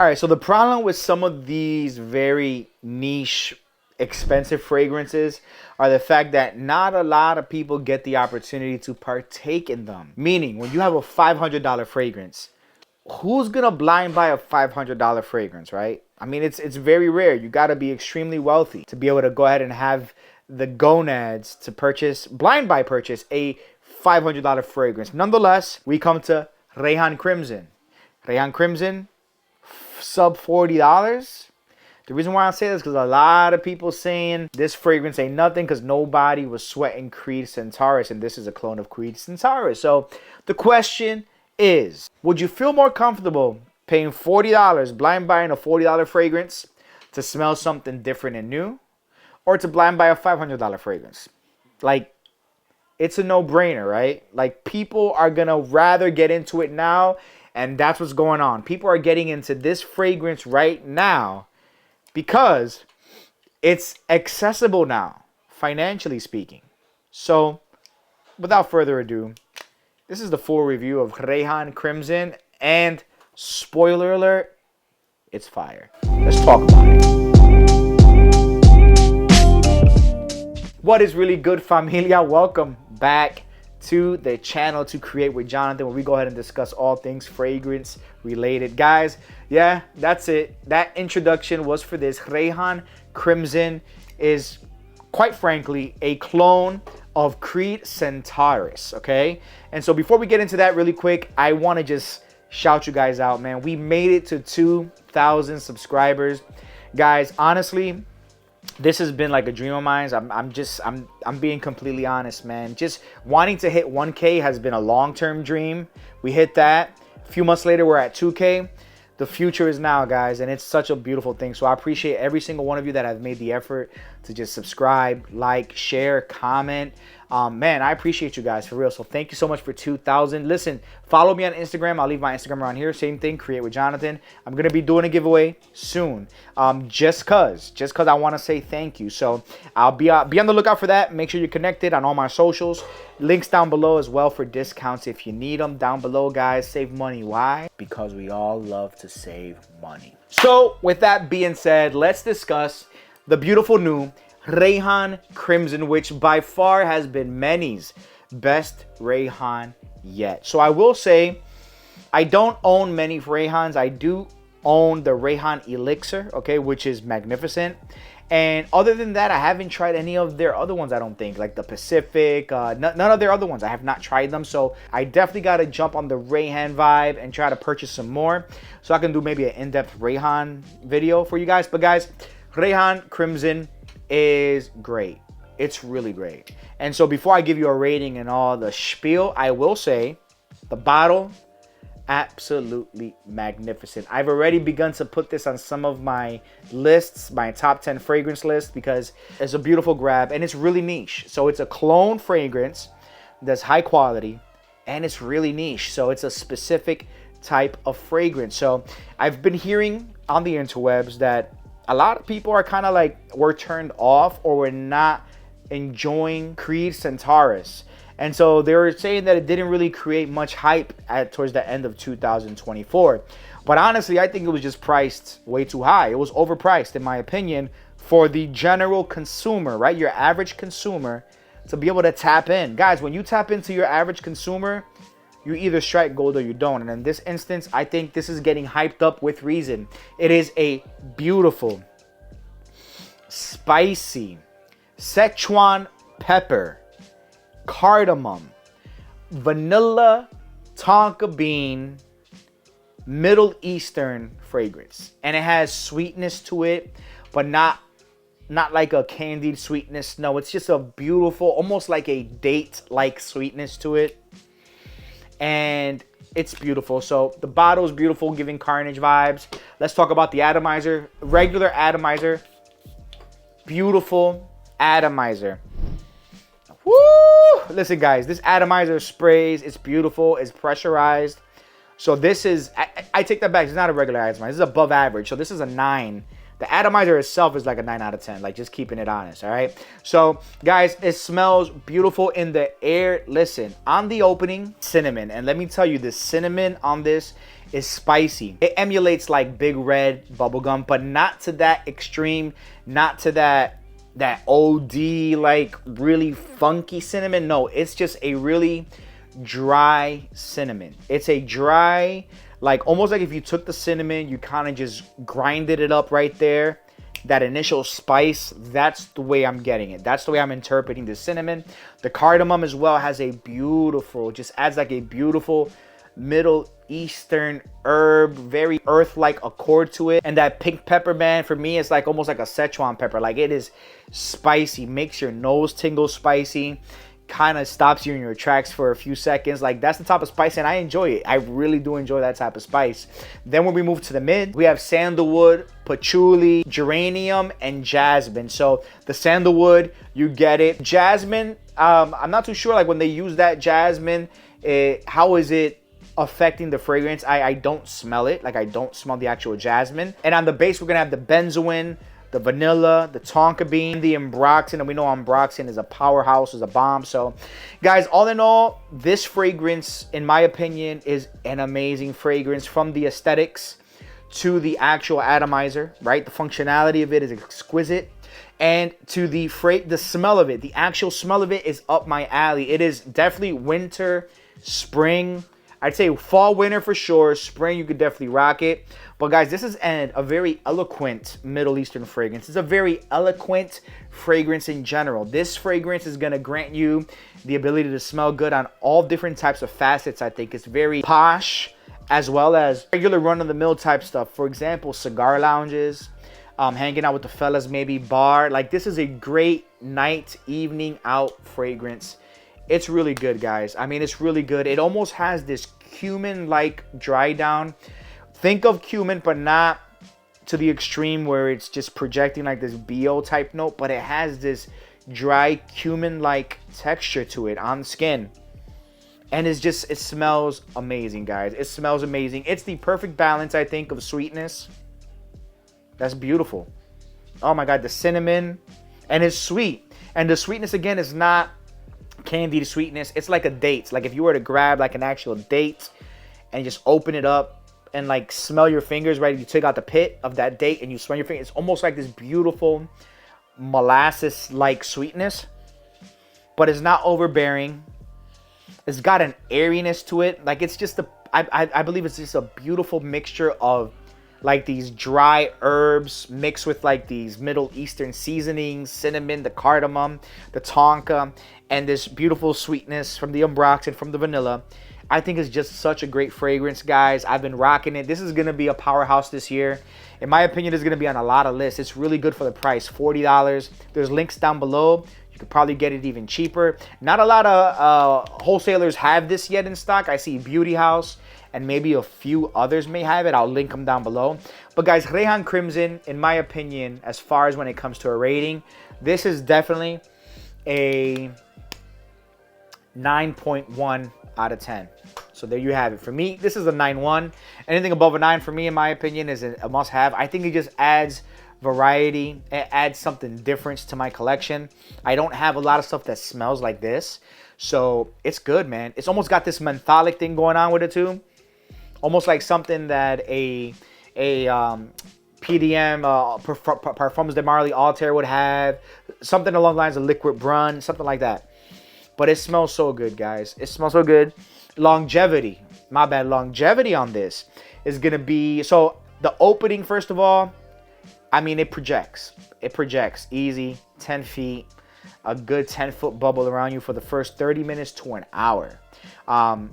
All right, so the problem with some of these very niche, expensive fragrances are the fact that not a lot of people get the opportunity to partake in them. Meaning, when you have a $500 fragrance, who's gonna blind buy a $500 fragrance, right? I mean, it's very rare. You gotta be extremely wealthy to be able to go ahead and have the gonads to blind buy purchase a $500 fragrance. Nonetheless, we come to Rayhaan Crimson. Rayhaan Crimson, sub $40. The reason why I say this is because a lot of people saying this fragrance ain't nothing because nobody was sweating Creed Centaurus, and this is a clone of Creed Centaurus. So the question is, would you feel more comfortable paying $40, blind buying a $40 fragrance to smell something different and new, or to blind buy a $500 fragrance? Like, it's a no-brainer, right? Like, people are gonna rather get into it now, and that's what's going on. People are getting into this fragrance right now because it's accessible now, financially speaking. So, without further ado, this is the full review of Rayhaan Crimson, and spoiler alert, it's fire. Let's talk about it. What is really good, Familia? Welcome back to the channel, to Create with Jonathan, where we go ahead and discuss all things fragrance related. Guys, yeah, that's it. That introduction was for this. Rayhaan Crimson is, quite frankly, a clone of Creed Centaurus, okay? And so before we get into that really quick, I want to just shout you guys out, man. We made it to 2,000 subscribers. Guys, honestly, this has been like a dream of mine. I'm being completely honest, man. Just wanting to hit 1K has been a long-term dream. We hit that. A few months later, we're at 2K. The future is now, guys, and it's such a beautiful thing. So I appreciate every single one of you that have made the effort to just subscribe, like, share, comment. Man, I appreciate you guys, for real. So thank you so much for 2,000. Listen, follow me on Instagram. I'll leave my Instagram around here. Same thing, Create with Jonathan. I'm going to be doing a giveaway soon, just cause I want to say thank you. So I'll be on the lookout for that. Make sure you're connected on all my socials. Links down below as well for discounts if you need them down below, guys. Save money. Why? Because we all love to save money. So with that being said, let's discuss the beautiful new Rayhaan Crimson, which by far has been many's best Rayhaan yet. So I will say, I don't own many Rayhaans. I do own the Rayhaan Elixir, okay, which is magnificent. And other than that, I haven't tried any of their other ones, I don't think, like the Pacific, none of their other ones. I have not tried them. So I definitely got to jump on the Rayhaan vibe and try to purchase some more so I can do maybe an in-depth Rayhaan video for you guys. But guys, Rayhaan Crimson is great. It's really great. And so before I give you a rating and all the spiel, I will say the bottle, absolutely magnificent. I've already begun to put this on some of my lists, my top 10 fragrance list, because it's a beautiful grab and it's really niche. So it's a clone fragrance that's high quality and it's really niche. So it's a specific type of fragrance. So I've been hearing on the interwebs that a lot of people are kind of like, were turned off or were not enjoying Creed Centaurus. And so they were saying that it didn't really create much hype towards the end of 2024. But honestly, I think it was just priced way too high. It was overpriced, in my opinion, for the general consumer, right? Your average consumer to be able to tap in. Guys, when you tap into your average consumer, you either strike gold or you don't. And in this instance, I think this is getting hyped up with reason. It is a beautiful, spicy Szechuan pepper, cardamom, vanilla, tonka bean, Middle Eastern fragrance. And it has sweetness to it, but not like a candied sweetness. No, it's just a beautiful, almost like a date-like sweetness to it. And it's beautiful. So the bottle is beautiful, giving Carnage vibes. Let's talk about the atomizer. Regular atomizer. Beautiful atomizer. Woo! Listen, guys, this atomizer sprays. It's beautiful. It's pressurized. So this is, I take that back. It's not a regular atomizer. This is above average. So this is a 9. The atomizer itself is like a 9 out of 10. Like, just keeping it honest, all right? So, guys, it smells beautiful in the air. Listen, on the opening, cinnamon. And let me tell you, the cinnamon on this is spicy. It emulates like Big Red bubblegum, but not to that extreme, not to that OD like really funky cinnamon. No, it's just a really dry cinnamon. It's a dry, like almost like if you took the cinnamon, you kind of just grinded it up right there. That initial spice, that's the way I'm getting it. That's the way I'm interpreting the cinnamon. The cardamom as well has a beautiful, just adds like a beautiful Middle Eastern herb, very earth-like accord to it. And that pink pepper, man, for me, it's like almost like a Szechuan pepper. Like it is spicy, makes your nose tingle spicy, kind of stops you in your tracks for a few seconds. Like that's the type of spice, and I enjoy it. I really do enjoy that type of spice. Then when we move to the mid, we have sandalwood, patchouli, geranium, and jasmine. So the sandalwood, you get it. Jasmine, I'm not too sure like when they use that jasmine, how is it affecting the fragrance? I don't smell it. Like I don't smell the actual jasmine. And on the base, we're gonna have the benzoin, the vanilla, the tonka bean, the ambroxan, and we know ambroxan is a powerhouse, is a bomb. So guys, all in all, this fragrance, in my opinion, is an amazing fragrance. From the aesthetics to the actual atomizer, right? The functionality of it is exquisite. And to the smell of it, the actual smell of it is up my alley. It is definitely winter, spring. I'd say fall, winter for sure. Spring, you could definitely rock it. But guys, this is a very eloquent Middle Eastern fragrance. It's a very eloquent fragrance in general. This fragrance is going to grant you the ability to smell good on all different types of facets. I think it's very posh as well as regular run-of-the-mill type stuff. For example, cigar lounges, hanging out with the fellas, maybe bar. Like this is a great night, evening out fragrance. It's really good, guys. I mean, it's really good. It almost has this cumin-like dry down. Think of cumin, but not to the extreme where it's just projecting like this BO type note, but it has this dry cumin-like texture to it on skin. And it smells amazing, guys. It smells amazing. It's the perfect balance, I think, of sweetness. That's beautiful. Oh my God, the cinnamon. And it's sweet. And the sweetness, again, is not candied sweetness. It's like a date. Like if you were to grab like an actual date and just open it up and like smell your fingers, right? You take out the pit of that date and you smell your fingers. It's almost like this beautiful molasses-like sweetness, but it's not overbearing. It's got an airiness to it. Like it's just I believe it's just a beautiful mixture of like these dry herbs mixed with like these Middle Eastern seasonings, cinnamon, the cardamom, the tonka, and this beautiful sweetness from the ambroxan, from the vanilla. I think it's just such a great fragrance, guys. I've been rocking it. This is going to be a powerhouse this year. In my opinion, it's going to be on a lot of lists. It's really good for the price, $40. There's links down below. You could probably get it even cheaper. Not a lot of wholesalers have this yet in stock. I see Beauty House and maybe a few others may have it. I'll link them down below. But guys, Rayhaan Crimson, in my opinion, as far as when it comes to a rating, this is definitely a 9.1 out of 10. So there you have it. For me, this is a 9.1. Anything above a 9 for me, in my opinion, is a must-have. I think it just adds variety. It adds something different to my collection. I don't have a lot of stuff that smells like this. So it's good, man. It's almost got this mentholic thing going on with it too. Almost like something that a PDM, Parfums de Marly Altair would have. Something along the lines of Liquid Brun, something like that. But it smells so good, guys. It smells so good. Longevity. My bad. Longevity on this is going to be... So, the opening, first of all, I mean, it projects. It projects. Easy. 10 feet. A good 10-foot bubble around you for the first 30 minutes to an hour.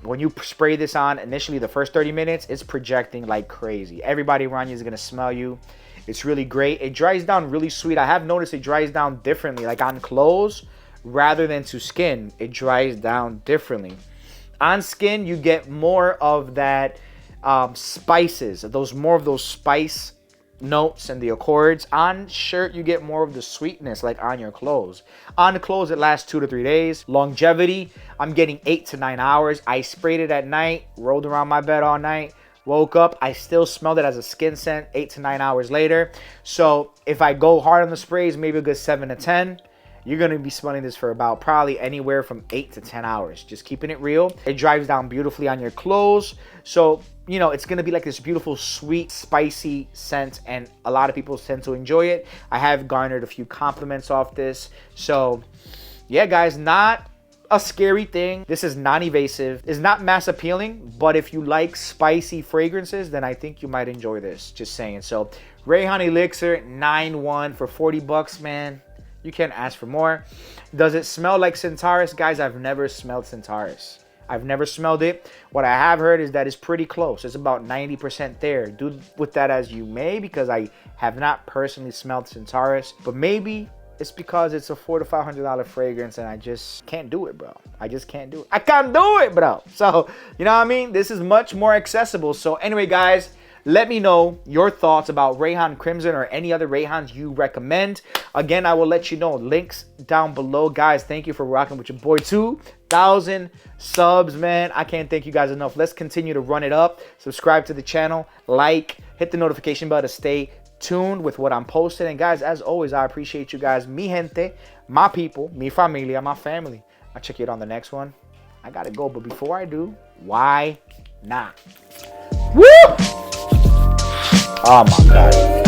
When you spray this on, initially, the first 30 minutes, it's projecting like crazy. Everybody around you is going to smell you. It's really great. It dries down really sweet. I have noticed it dries down differently. Like on clothes... rather than to skin, it dries down differently. On skin, you get more of that spices, more of those spice notes and the accords. On shirt, you get more of the sweetness, like on your clothes. On the clothes, it lasts 2 to 3 days. Longevity, I'm getting 8 to 9 hours. I sprayed it at night, rolled around my bed all night, woke up, I still smelled it as a skin scent 8 to 9 hours later. So if I go hard on the sprays, maybe a good 7 to 10. you're going to be smelling this for about probably anywhere from 8 to 10 hours. Just keeping it real. It dries down beautifully on your clothes. So, you know, it's going to be like this beautiful, sweet, spicy scent. And a lot of people tend to enjoy it. I have garnered a few compliments off this. So, yeah, guys, not a scary thing. This is non-evasive. It's not mass appealing, but if you like spicy fragrances, then I think you might enjoy this. Just saying. So, Rayhaan Elixir 9-1 for 40 bucks, man. You can't ask for more. Does it smell like Centaurus? Guys, I've never smelled Centaurus. I've never smelled it. What I have heard is that it's pretty close. It's about 90% there. Do with that as you may, because I have not personally smelled Centaurus. But maybe it's because it's a $400 to $500 fragrance and I just can't do it, bro. I just can't do it. I can't do it, bro. So, you know what I mean? This is much more accessible. So anyway, guys, let me know your thoughts about Rayhaan Crimson or any other Rayhaans you recommend. Again, I will let you know. Links down below. Guys, thank you for rocking with your boy. 2,000 subs, man. I can't thank you guys enough. Let's continue to run it up. Subscribe to the channel. Like. Hit the notification bell to stay tuned with what I'm posting. And guys, as always, I appreciate you guys. Mi gente, my people, mi familia, my family. I'll check you out on the next one. I gotta go, but before I do, why not? Woo! Oh my God.